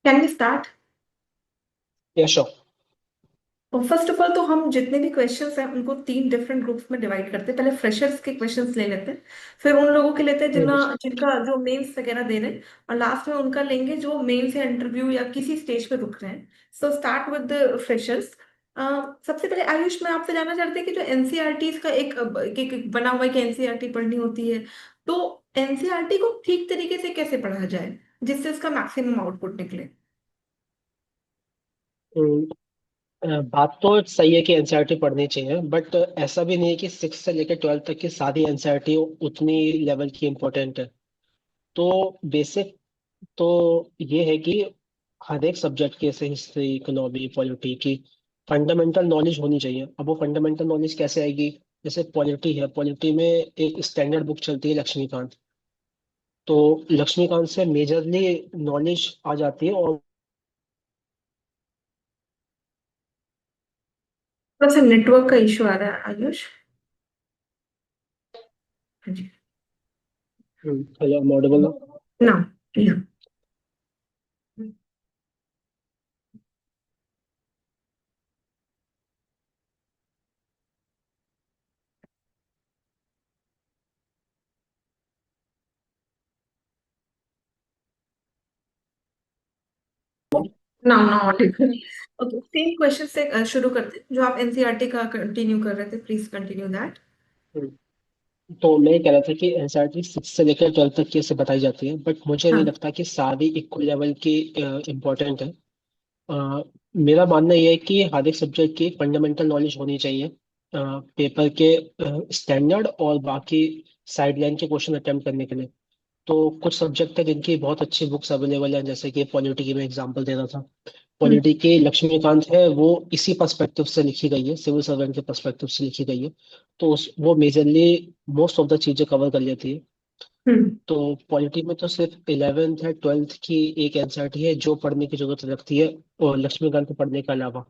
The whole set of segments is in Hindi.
Can we start? Yeah sure. First of all तो हम जितने भी क्वेश्चंस हैं उनको तीन डिफरेंट ग्रुप्स में डिवाइड करते हैं। पहले फ्रेशर्स के क्वेश्चंस ले लेते हैं, फिर उन लोगों के लेते हैं जिनका जो मेंस वगैरह दे रहे हैं, और लास्ट में उनका लेंगे जो मेंस या इंटरव्यू या किसी स्टेज पे रुक रहे हैं। So start with the freshers. सबसे पहले आयुष, मैं आपसे जानना चाहती हूँ कि जो एनसीईआरटी का एक बना हुआ है कि एनसीईआरटी पढ़नी होती है, तो एनसीईआरटी को ठीक तरीके से कैसे पढ़ा जाए जिससे इसका मैक्सिमम आउटपुट निकले? बात तो सही है कि एनसीईआरटी पढ़नी चाहिए, बट ऐसा भी नहीं है कि 6 से लेकर 12 तक की सारी एनसीईआरटी उतनी लेवल की इम्पोर्टेंट है। तो बेसिक तो ये है कि हर एक सब्जेक्ट की, जैसे हिस्ट्री, इकोनॉमी, पॉलिटी की फंडामेंटल नॉलेज होनी चाहिए। अब वो फंडामेंटल नॉलेज कैसे आएगी? जैसे पॉलिटी है, पॉलिटी में एक स्टैंडर्ड बुक चलती है लक्ष्मीकांत। तो लक्ष्मीकांत से मेजरली नॉलेज आ जाती है। और थोड़ा सा नेटवर्क का इशू आ रहा है आयुष। हाँ जी। हेलो, मॉडेबल। ना, या। ना ना ऑडिबल। ओके, सेम क्वेश्चन से शुरू करते हैं जो आप एनसीईआरटी का कंटिन्यू कर रहे थे। Please continue that. तो मैं ये कह रहा था कि एनसीईआरटी 6 से लेकर 12 तक की ऐसे बताई जाती है, बट मुझे नहीं हाँ। लगता कि सारी इक्वल लेवल की इम्पोर्टेंट है। अ, मेरा मानना यह है कि हर एक सब्जेक्ट की फंडामेंटल नॉलेज होनी चाहिए, पेपर के स्टैंडर्ड और बाकी साइडलाइन के क्वेश्चन अटेम्प्ट करने के लिए। तो कुछ सब्जेक्ट है जिनकी बहुत अच्छी बुक्स अवेलेबल हैं, जैसे कि पॉलिटी की मैं एग्जांपल दे रहा था। हम्म। पॉलिटी की लक्ष्मीकांत है, वो इसी पर्सपेक्टिव से लिखी गई है, सिविल सर्वेंट के पर्सपेक्टिव से लिखी गई है। तो वो मेजरली मोस्ट ऑफ द चीजें कवर कर लेती है। हम्म। तो पॉलिटी में तो सिर्फ 11th है, 12th की एक एनसीईआरटी है जो पढ़ने की जरूरत लगती है, और लक्ष्मीकांत को पढ़ने के अलावा।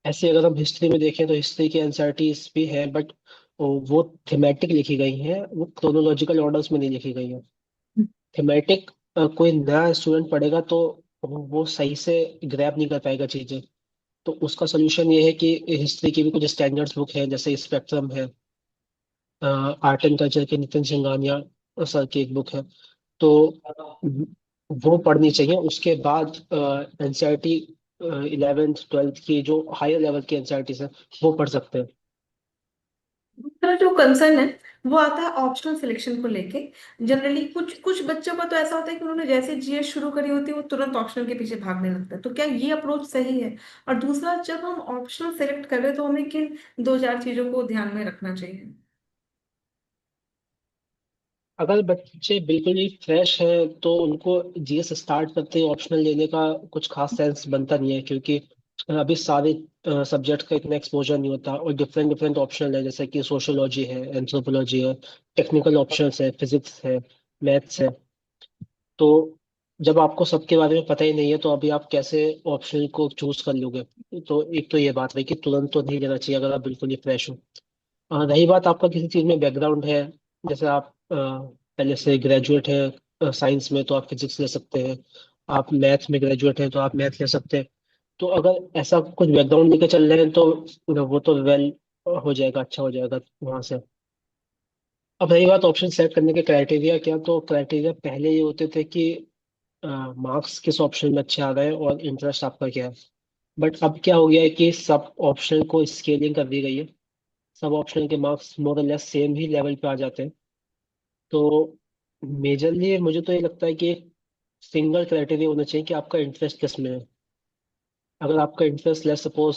ऐसे अगर हम हिस्ट्री में देखें तो हिस्ट्री की एनसीईआरटीज भी है, बट वो थीमेटिक लिखी गई हैं, वो क्रोनोलॉजिकल ऑर्डर्स में नहीं लिखी गई हैं। थीमेटिक कोई नया स्टूडेंट पढ़ेगा तो वो सही से ग्रैब नहीं कर पाएगा चीजें। तो उसका सोल्यूशन ये है कि हिस्ट्री की भी कुछ स्टैंडर्ड्स बुक है, जैसे स्पेक्ट्रम है, आर्ट एंड कल्चर के नितिन सिंघानिया सर की एक बुक है। तो वो पढ़नी चाहिए। उसके बाद एनसीईआरटी 11th 12th की जो हायर लेवल की एनसीईआरटी है वो पढ़ सकते हैं। दूसरा जो कंसर्न है वो आता है ऑप्शनल सिलेक्शन को लेके। जनरली कुछ कुछ बच्चों का तो ऐसा होता है कि उन्होंने जैसे जीएस शुरू करी होती है वो तुरंत ऑप्शनल के पीछे भागने लगता है। तो क्या ये अप्रोच सही है? और दूसरा, जब हम ऑप्शनल सेलेक्ट कर रहे हैं तो हमें किन दो चार चीजों को ध्यान में रखना चाहिए? अगर बच्चे बिल्कुल ही फ्रेश हैं तो उनको जीएस स्टार्ट करते ही ऑप्शनल लेने का कुछ खास सेंस बनता नहीं है, क्योंकि अभी सारे सब्जेक्ट का इतना एक्सपोजर नहीं होता, और डिफरेंट डिफरेंट ऑप्शनल है, जैसे कि सोशियोलॉजी है, एंथ्रोपोलॉजी है, टेक्निकल ऑप्शंस है, फिजिक्स है, मैथ्स है। तो जब आपको सबके बारे में पता ही नहीं है तो अभी आप कैसे ऑप्शनल को चूज कर लोगे? तो एक तो ये बात है कि तुरंत तो नहीं लेना चाहिए अगर आप बिल्कुल ही फ्रेश हो। रही बात आपका किसी चीज में बैकग्राउंड है, जैसे आप पहले से ग्रेजुएट है साइंस में, तो आप फिजिक्स ले सकते हैं। आप मैथ में ग्रेजुएट हैं तो आप मैथ ले सकते हैं। तो अगर ऐसा कुछ बैकग्राउंड लेके चल रहे हैं तो वो तो वेल हो जाएगा, अच्छा हो जाएगा वहां से। अब रही बात ऑप्शन सेलेक्ट करने के क्राइटेरिया, क्या तो क्राइटेरिया पहले ये होते थे कि मार्क्स किस ऑप्शन में अच्छे आ रहे हैं और इंटरेस्ट आपका क्या है। बट अब क्या हो गया है कि सब ऑप्शन को स्केलिंग कर दी गई है। सब ऑप्शन के मार्क्स मोर और लेस सेम ही लेवल पे आ जाते हैं। तो मेजरली मुझे तो ये लगता है कि एक सिंगल क्राइटेरिया होना चाहिए कि आपका इंटरेस्ट किस में है। अगर आपका इंटरेस्ट लेट सपोज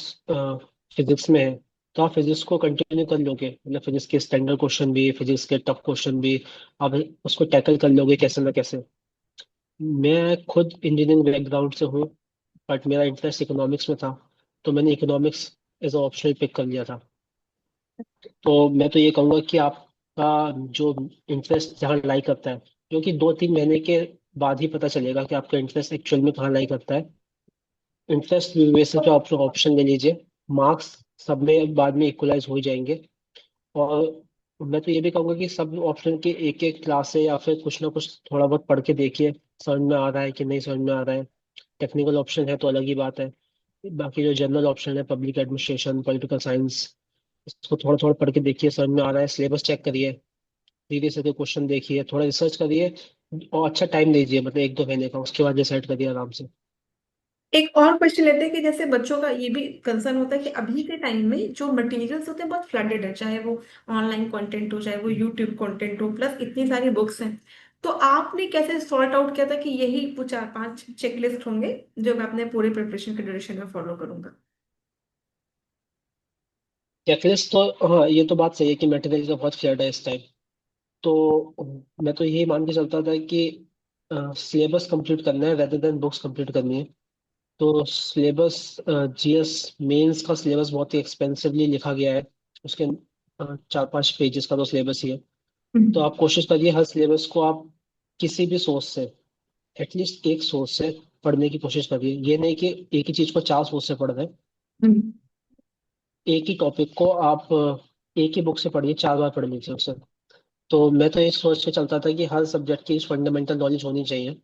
फिजिक्स में है, तो आप फिजिक्स को कंटिन्यू कर लोगे, मतलब फिजिक्स के स्टैंडर्ड क्वेश्चन भी, फिजिक्स के टफ क्वेश्चन भी आप उसको टैकल कर लोगे कैसे ना कैसे। मैं खुद इंजीनियरिंग बैकग्राउंड से हूँ, बट मेरा इंटरेस्ट इकोनॉमिक्स में था, तो मैंने इकोनॉमिक्स एज ऑप्शनल पिक कर लिया था। तो मैं तो ये कहूँगा कि आपका जो इंटरेस्ट जहाँ लाई करता है, क्योंकि 2-3 महीने के बाद ही पता चलेगा कि आपका इंटरेस्ट एक्चुअल में कहाँ लाई करता है। इंटरेस्ट बेस पे आप ऑप्शन ले लीजिए, मार्क्स सब में बाद में इक्वलाइज हो ही जाएंगे। और मैं तो ये भी कहूँगा कि सब ऑप्शन के एक एक क्लास है या फिर कुछ ना कुछ थोड़ा बहुत पढ़ के देखिए, समझ में आ रहा है कि नहीं समझ में आ रहा है। टेक्निकल ऑप्शन है तो अलग ही बात है। बाकी जो जनरल ऑप्शन है, पब्लिक एडमिनिस्ट्रेशन, पॉलिटिकल साइंस, इसको थोड़ा थोड़ा पढ़ के देखिए, समझ में आ रहा है, सिलेबस चेक करिए, सीधे सीधे क्वेश्चन देखिए, थोड़ा रिसर्च करिए, और अच्छा टाइम दीजिए, मतलब 1-2 महीने का, उसके बाद डिसाइड करिए आराम से। एक और क्वेश्चन लेते हैं कि जैसे बच्चों का ये भी कंसर्न होता है कि अभी के टाइम में जो मटेरियल्स होते हैं बहुत फ्लडेड है, चाहे वो ऑनलाइन कंटेंट हो, चाहे वो यूट्यूब कंटेंट हो, प्लस इतनी सारी बुक्स हैं। तो आपने कैसे सॉर्ट आउट किया था कि यही वो 4-5 चेकलिस्ट होंगे जो मैं अपने पूरे प्रिपरेशन के ड्यूरेशन में फॉलो करूंगा? चेकलिस्ट तो, हाँ ये तो बात सही है कि मटेरियल का बहुत फ्लड है इस टाइम। तो मैं तो यही मान के चलता था कि सिलेबस कंप्लीट करना है रेदर देन बुक्स कंप्लीट करनी है। तो सिलेबस, जीएस मेंस का सिलेबस बहुत ही एक्सपेंसिवली लिखा गया है। उसके 4-5 पेजेस का तो सिलेबस ही है। तो हम्म। आप कोशिश करिए हर सिलेबस को आप किसी भी सोर्स से, एटलीस्ट एक सोर्स से पढ़ने की कोशिश करिए। ये नहीं कि एक ही चीज को 4 सोर्स से पढ़ रहे हैं। हम्म। एक ही टॉपिक को आप एक ही बुक से पढ़िए, 4 बार पढ़ लीजिए उसे। तो मैं तो ये सोच के चलता था कि हर सब्जेक्ट की फंडामेंटल नॉलेज होनी चाहिए।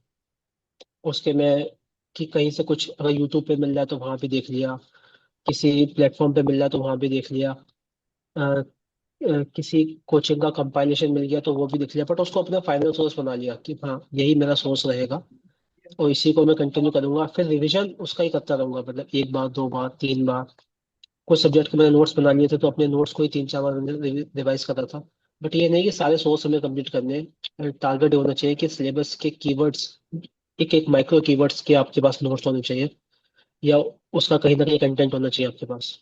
उसके में कि कहीं से कुछ अगर यूट्यूब पे मिल जाए तो वहां भी देख लिया, किसी प्लेटफॉर्म पे मिल जाए तो वहां भी देख लिया, किसी कोचिंग का कंपाइलेशन मिल गया तो वो भी देख लिया, बट उसको अपना फाइनल सोर्स बना लिया कि हाँ यही मेरा सोर्स रहेगा, और इसी को मैं कंटिन्यू करूंगा। फिर रिवीजन उसका ही करता रहूंगा, मतलब 1 बार, 2 बार, 3 बार। कुछ सब्जेक्ट के मैंने नोट्स बना लिए थे तो अपने नोट्स को ही 3-4 बार रिवाइज कर रहा था। बट ये नहीं कि सारे सोर्स हमें कंप्लीट करने हैं। टारगेट होना चाहिए कि सिलेबस के कीवर्ड्स, एक एक माइक्रो कीवर्ड्स के आपके पास नोट्स होने चाहिए, या उसका कहीं ना कहीं कंटेंट होना चाहिए आपके पास।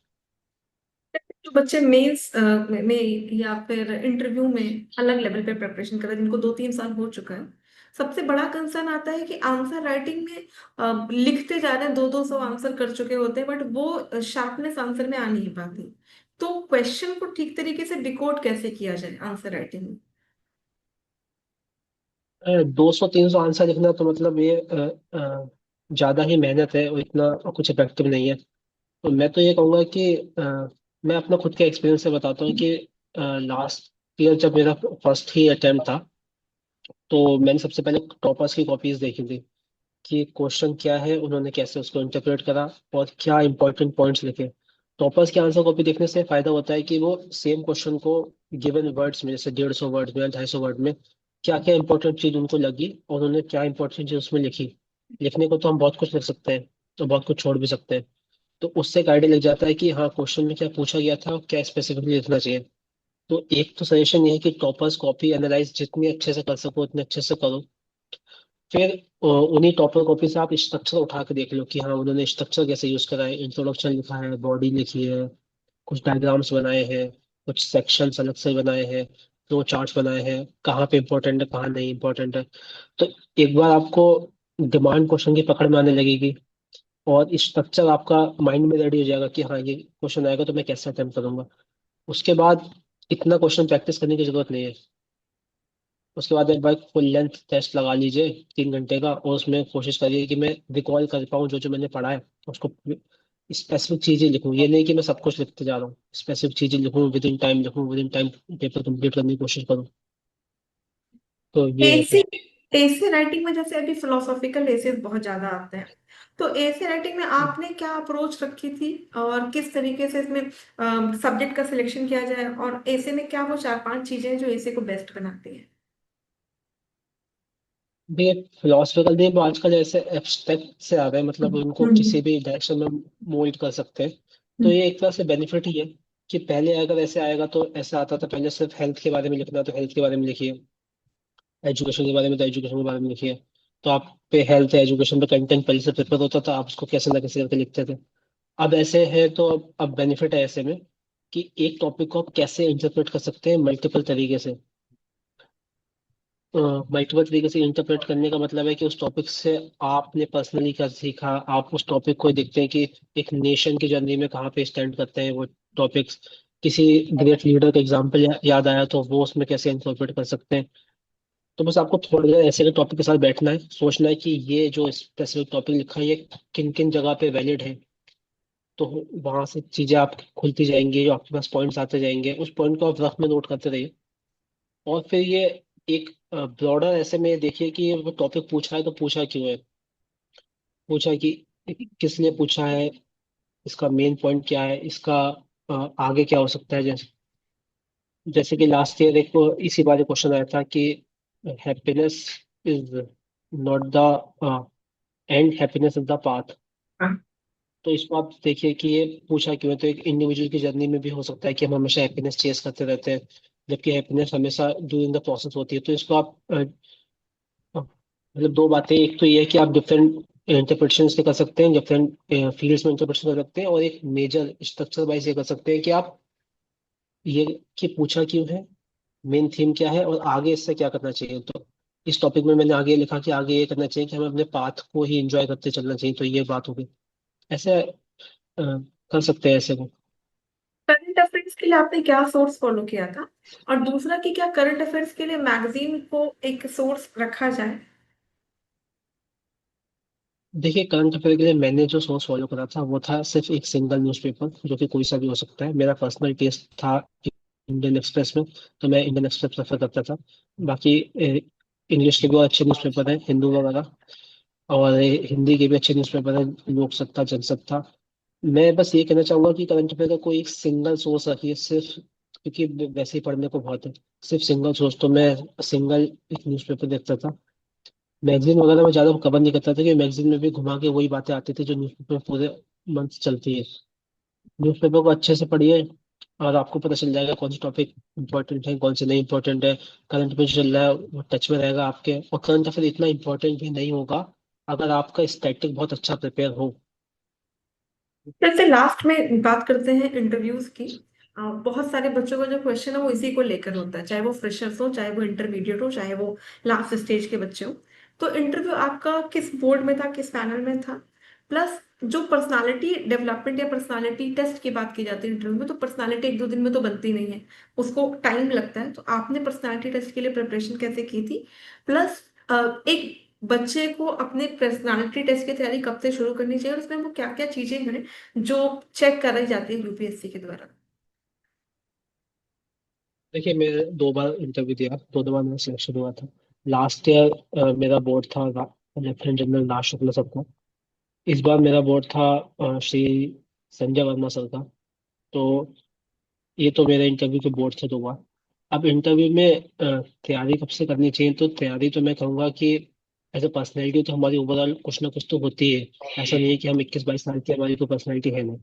जो बच्चे मेंस में या फिर इंटरव्यू में अलग लेवल पे प्रिपरेशन कर रहे हैं, जिनको 2-3 साल हो चुका है, सबसे बड़ा कंसर्न आता है कि आंसर राइटिंग में लिखते जा रहे हैं, 200-200 आंसर कर चुके होते हैं, बट वो शार्पनेस आंसर में आ नहीं पाती। तो क्वेश्चन को ठीक तरीके से डिकोड कैसे किया जाए आंसर राइटिंग में? 200-300 आंसर लिखना तो मतलब ये ज्यादा ही मेहनत है, और इतना कुछ इफेक्टिव नहीं है। तो मैं तो ये कहूँगा कि मैं अपना खुद के एक्सपीरियंस से बताता हूँ कि लास्ट ईयर जब मेरा फर्स्ट ही अटेम्प्ट था, तो मैंने सबसे पहले टॉपर्स की कॉपीज देखी थी कि क्वेश्चन क्या है, उन्होंने कैसे उसको इंटरप्रेट करा, और क्या इंपॉर्टेंट पॉइंट्स लिखे। टॉपर्स की आंसर कॉपी देखने से फायदा होता है कि वो सेम क्वेश्चन को गिवन वर्ड्स में, जैसे 150 वर्ड में या 250 वर्ड में, क्या क्या इंपॉर्टेंट चीज उनको लगी और उन्होंने क्या इंपॉर्टेंट चीज उसमें लिखी। लिखने को तो हम बहुत कुछ लिख सकते हैं, तो बहुत कुछ छोड़ भी सकते हैं। तो उससे एक आइडिया लग जाता है कि हाँ क्वेश्चन में क्या पूछा गया था और क्या स्पेसिफिकली लिखना चाहिए। तो एक तो सजेशन ये है कि टॉपर्स कॉपी एनालाइज जितनी अच्छे से कर सको उतने अच्छे से करो। फिर उन्हीं टॉपर कॉपी से आप स्ट्रक्चर उठा के देख लो कि हाँ उन्होंने स्ट्रक्चर कैसे यूज करा है, इंट्रोडक्शन लिखा है, बॉडी लिखी है, कुछ डायग्राम्स बनाए हैं, कुछ सेक्शंस अलग से बनाए हैं, फ्लो चार्ट्स बनाए हैं, कहाँ पे इंपॉर्टेंट है कहाँ नहीं इंपॉर्टेंट है। तो एक बार आपको डिमांड क्वेश्चन की पकड़ में आने लगेगी, और स्ट्रक्चर आपका माइंड में रेडी हो जाएगा कि हाँ ये क्वेश्चन आएगा तो मैं कैसे अटेम्प्ट करूंगा। उसके बाद इतना क्वेश्चन प्रैक्टिस करने की जरूरत नहीं है। उसके बाद एक बार फुल लेंथ टेस्ट लगा लीजिए 3 घंटे का, और उसमें कोशिश करिए कि मैं रिकॉल कर पाऊँ जो जो मैंने पढ़ा है, उसको स्पेसिफिक चीजें लिखूं। ये नहीं कि मैं सब कुछ लिखते जा रहा हूँ, स्पेसिफिक चीजें लिखूं, विद इन टाइम लिखूं, with in time paper complete करने की कोशिश करूँ। तो ये है। एसे एसे राइटिंग में जैसे अभी फिलोसॉफिकल एसेस बहुत ज्यादा आते हैं, तो एसे राइटिंग में आपने क्या अप्रोच रखी थी और किस तरीके से इसमें सब्जेक्ट का सिलेक्शन किया जाए, और एसे में क्या वो 4-5 चीजें हैं जो एसे को बेस्ट बनाती है? भी फिलोसफिकल नहीं, वो आजकल ऐसे एब्स्ट्रैक्ट से आ रहे हैं, मतलब उनको हम्म। किसी भी डायरेक्शन में मोल्ड कर सकते हैं। तो हम्म। ये एक तरह से बेनिफिट ही है कि पहले अगर ऐसे आएगा तो ऐसा आता था, पहले सिर्फ हेल्थ के बारे में लिखना तो हेल्थ के बारे में लिखिए, एजुकेशन के बारे में तो एजुकेशन के बारे में लिखिए। तो आप पे हेल्थ एजुकेशन पे कंटेंट पहले से प्रिपेयर होता था, आप उसको कैसे ना कैसे करके लिखते थे। अब ऐसे है तो अब बेनिफिट है ऐसे में कि एक टॉपिक को आप कैसे इंटरप्रेट कर सकते हैं मल्टीपल तरीके से। मल्टीपल तरीके से इंटरप्रेट करने का मतलब है कि उस टॉपिक से आपने पर्सनली क्या सीखा, आप उस टॉपिक को देखते हैं कि एक नेशन की जर्नी में कहाँ पे स्टैंड करते हैं वो टॉपिक्स। किसी ग्रेट लीडर का एग्जाम्पल याद आया तो वो उसमें कैसे इंटरप्रेट कर सकते हैं। तो बस आपको थोड़ी देर ऐसे के टॉपिक के साथ बैठना है, सोचना है कि ये जो स्पेसिफिक टॉपिक लिखा है ये किन किन जगह पे वैलिड है। तो वहां से चीजें आप खुलती जाएंगी, जो आपके पास पॉइंट्स आते जाएंगे, उस पॉइंट को आप रफ में नोट करते रहिए। और फिर ये एक ब्रॉडर ऐसे में देखिए कि ये वो टॉपिक पूछा है तो पूछा क्यों है। पूछा कि किसने पूछा है, इसका मेन पॉइंट क्या है, इसका आगे क्या हो सकता है। जैसे जैसे कि लास्ट ईयर एक इसी बारे क्वेश्चन आया था कि happiness is not the end, happiness is the path. हाँ। तो इसको आप देखिए कि ये पूछा क्यों है। तो एक इंडिविजुअल की जर्नी में भी हो सकता है कि हम हमेशा हैप्पीनेस चेस करते रहते हैं, जबकि हैप्पीनेस हमेशा ड्यूरिंग द प्रोसेस होती है। तो इसको आप मतलब दो बातें, एक तो ये है कि आप डिफरेंट इंटरप्रिटेशन से कर सकते हैं, डिफरेंट फील्ड्स में इंटरप्रिटेशन कर सकते हैं, और एक मेजर स्ट्रक्चर वाइज ये कर सकते हैं कि आप ये कि पूछा क्यों है, मेन थीम क्या है, और आगे इससे क्या करना चाहिए। तो इस टॉपिक में मैंने आगे लिखा कि आगे ये करना चाहिए कि हमें अपने पाथ को ही एंजॉय करते चलना चाहिए। तो ये बात होगी, ऐसे कर सकते हैं ऐसे को। करंट अफेयर्स के लिए आपने क्या सोर्स फॉलो किया था? और दूसरा कि क्या करंट अफेयर्स के लिए मैगजीन को एक सोर्स रखा जाए? देखिए, करंट अफेयर के लिए मैंने जो सोर्स फॉलो करा था वो था सिर्फ एक सिंगल न्यूज़पेपर, जो कि कोई सा भी हो सकता है। मेरा पर्सनल टेस्ट था इंडियन एक्सप्रेस में, तो मैं इंडियन एक्सप्रेस प्रेफर करता था। बाकी इंग्लिश के भी और अच्छे न्यूज़पेपर हैं, हिंदू वगैरह, और हिंदी के भी अच्छे न्यूज़पेपर हैं, लोक सत्ता, जनसत्ता। मैं बस ये कहना चाहूंगा कि करंट अफेयर का कोई एक सिंगल सोर्स रखिए सिर्फ, क्योंकि वैसे ही पढ़ने को बहुत है। सिर्फ सिंगल सोर्स, तो मैं सिंगल एक न्यूज़पेपर देखता था। मैगजीन वगैरह में ज्यादा कवर नहीं करता था, कि मैगजीन में भी घुमा के वही बातें आती थी जो न्यूज़पेपर में पूरे मंथ चलती है। न्यूज़पेपर को अच्छे से पढ़िए, और आपको पता चल जाएगा कौन से टॉपिक इंपॉर्टेंट है, कौन से नहीं इंपॉर्टेंट है। करंट में जो चल रहा है वो टच में रहेगा आपके, और करंट अफेयर इतना इंपॉर्टेंट भी नहीं होगा अगर आपका स्टैटिक बहुत अच्छा प्रिपेयर हो। जैसे लास्ट में बात करते हैं इंटरव्यूज की। बहुत सारे बच्चों का जो क्वेश्चन है वो इसी को लेकर होता है, चाहे वो फ्रेशर्स हो, चाहे वो इंटरमीडिएट हो, चाहे वो लास्ट स्टेज के बच्चे हो। तो इंटरव्यू आपका किस बोर्ड में था, किस पैनल में था? प्लस जो पर्सनालिटी डेवलपमेंट या पर्सनालिटी टेस्ट की बात की जाती है इंटरव्यू में, तो पर्सनालिटी एक दो दिन में तो बनती नहीं है, उसको टाइम लगता है। तो आपने पर्सनालिटी टेस्ट के लिए प्रिपरेशन कैसे की थी? प्लस एक बच्चे को अपने पर्सनालिटी टेस्ट की तैयारी कब से शुरू करनी चाहिए, और उसमें वो क्या क्या चीजें हैं जो चेक कराई जाती है यूपीएससी के द्वारा? देखिए, मैं दो बार इंटरव्यू दिया, दो दो बार मेरा सिलेक्शन हुआ था। लास्ट ईयर मेरा बोर्ड था लेफ्टिनेंट जनरल राज शुक्ला सर का। इस बार मेरा बोर्ड था श्री संजय वर्मा सर का। तो ये तो मेरे इंटरव्यू के बोर्ड थे दो बार। अब इंटरव्यू में तैयारी कब से करनी चाहिए, तो तैयारी तो मैं कहूँगा कि एज ए पर्सनैलिटी तो हमारी ओवरऑल कुछ ना कुछ तो होती है। ऐसा नहीं है कि हम 21-22 साल की हमारी कोई पर्सनैलिटी है नहीं।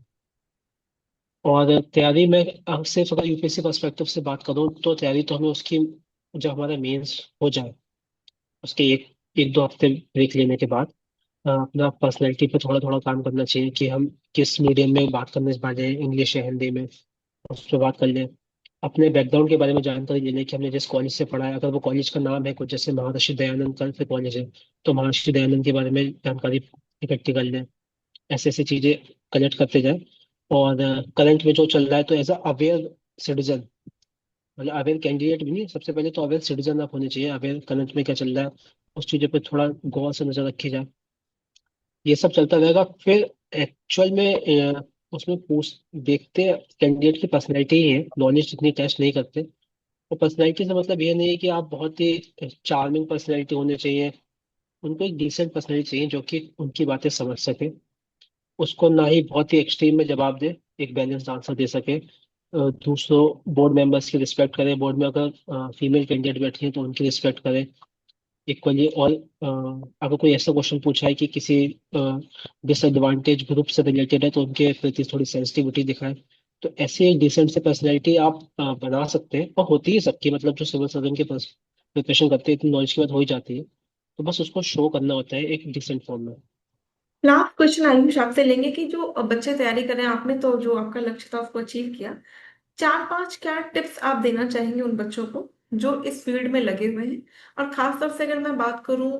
और तैयारी में सिर्फ अगर यूपीएससी पर्सपेक्टिव से बात करूँ तो तैयारी तो हमें उसकी, जब हमारा मेंस हो जाए उसके एक एक दो हफ्ते ब्रेक लेने के बाद अपना पर्सनैलिटी पे थोड़ा थोड़ा काम करना चाहिए, कि हम किस मीडियम में बात करने से बात, इंग्लिश या हिंदी में, उस पर बात कर लें। अपने बैकग्राउंड के बारे में जानकारी ले लें कि हमने जिस कॉलेज से पढ़ा है, अगर वो कॉलेज का नाम है कुछ, जैसे महर्षि दयानंद करके कॉलेज है, तो महर्षि दयानंद के बारे में जानकारी इकट्ठी कर लें। ऐसे ऐसी चीजें कलेक्ट करते जाएं। और करंट में जो चल रहा है, तो एज अ अवेयर सिटीजन, मतलब अवेयर कैंडिडेट भी नहीं, सबसे पहले तो अवेयर सिटीजन आप होने चाहिए। अवेयर करंट में क्या चल रहा है, उस चीजों पे थोड़ा गौर से नजर रखी जाए। ये सब चलता रहेगा। फिर एक्चुअल में उसमें पूछ देखते कैंडिडेट की पर्सनैलिटी ही है, नॉलेज इतनी टेस्ट नहीं करते। और पर्सनैलिटी से मतलब ये नहीं है कि आप बहुत ही चार्मिंग पर्सनैलिटी होनी चाहिए। उनको एक डिसेंट पर्सनैलिटी चाहिए जो कि उनकी बातें समझ सके, उसको ना ही बहुत ही एक्सट्रीम में जवाब दे, एक बैलेंस्ड आंसर दे सके। दूसरों बोर्ड मेंबर्स की रिस्पेक्ट करें, बोर्ड में अगर फीमेल कैंडिडेट बैठी हैं तो उनकी रिस्पेक्ट करें इक्वली। और अगर कोई ऐसा क्वेश्चन पूछा है कि किसी डिसएडवांटेज ग्रुप से रिलेटेड है, तो उनके प्रति थोड़ी सेंसिटिविटी दिखाएं। तो ऐसी एक डिसेंट से पर्सनैलिटी आप बना सकते हैं, और होती है सबकी, मतलब जो सिविल सर्जन की प्रिपरेशन करते हैं इतनी नॉलेज के बाद हो ही जाती है। तो बस उसको शो करना होता है एक डिसेंट फॉर्म में। लास्ट क्वेश्चन आयुष आपसे लेंगे कि जो बच्चे तैयारी कर रहे हैं, आपने तो जो आपका लक्ष्य था उसको अचीव किया। चार पांच क्या टिप्स आप देना चाहेंगे उन बच्चों को जो इस फील्ड में लगे हुए हैं? और खासतौर से अगर मैं बात करूं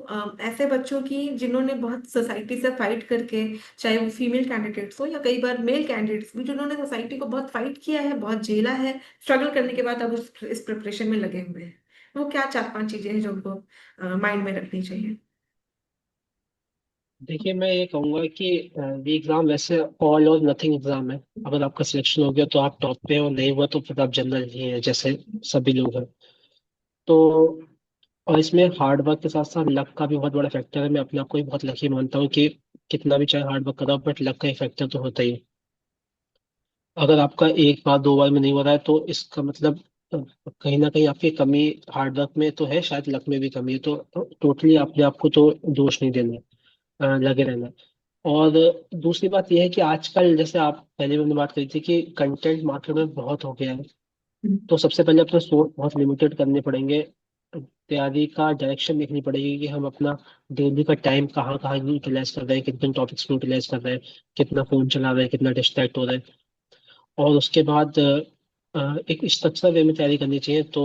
ऐसे बच्चों की जिन्होंने बहुत सोसाइटी से फाइट करके, चाहे वो फीमेल कैंडिडेट्स हो या कई बार मेल कैंडिडेट्स भी, जिन्होंने सोसाइटी को बहुत फाइट किया है, बहुत झेला है, स्ट्रगल करने के बाद अब इस प्रिपरेशन में लगे हुए हैं, वो क्या चार पांच चीजें हैं जो उनको माइंड में रखनी चाहिए? देखिए, मैं ये कहूँगा कि ये एग्ज़ाम वैसे ऑल और नथिंग एग्ज़ाम है। अगर आपका सिलेक्शन हो गया तो आप टॉप पे हैं, और नहीं हुआ तो फिर आप जनरल ही हैं जैसे सभी लोग हैं। तो और इसमें हार्ड वर्क के साथ साथ लक का भी बहुत बड़ा फैक्टर है। मैं अपने आप को भी बहुत लकी मानता हूँ कि कितना भी चाहे हार्ड वर्क कराओ, बट लक का एक फैक्टर तो होता ही है। अगर आपका एक बार दो बार में नहीं हो रहा है तो इसका मतलब कहीं ना कहीं आपकी कमी हार्ड वर्क में तो है, शायद लक में भी कमी है। तो टोटली अपने आप को तो दोष नहीं देना है, लगे रहना है। और दूसरी बात यह है कि आजकल जैसे आप पहले भी हमने बात करी थी कि कंटेंट मार्केट में बहुत हो गया है। तो सबसे पहले अपने सोर्स बहुत लिमिटेड करने पड़ेंगे। तैयारी का डायरेक्शन देखनी पड़ेगी कि हम अपना डेली का टाइम कहाँ कहाँ यूटिलाइज कर रहे हैं, कितने टॉपिक्स में यूटिलाइज कर रहे हैं, कितना फोन चला रहे हैं, कितना डिस्ट्रैक्ट हो रहे हैं। और उसके बाद एक स्ट्रक्चर वे में तैयारी करनी चाहिए। तो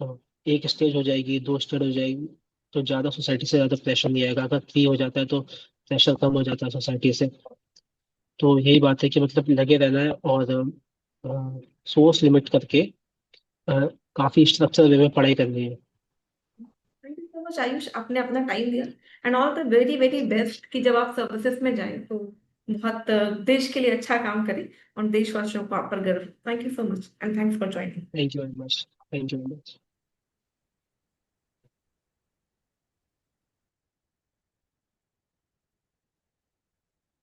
अ, एक स्टेज हो जाएगी, दो स्टेज हो जाएगी, तो ज़्यादा सोसाइटी से ज़्यादा प्रेशर नहीं आएगा। अगर थ्री हो जाता है तो प्रेशर कम हो जाता है सोसाइटी से। तो यही बात है कि मतलब लगे रहना है और सोर्स लिमिट करके अ, काफ़ी स्ट्रक्चर वे में पढ़ाई करनी है। Thank you so much Ayush, आपने अपना टाइम दिया। And all the very very best कि जब आप सर्विसेज में जाएं तो बहुत देश के लिए अच्छा काम करें और देशवासियों को आप पर गर्व। Thank you so much and thanks for joining. Thank you very much. Thank you very much.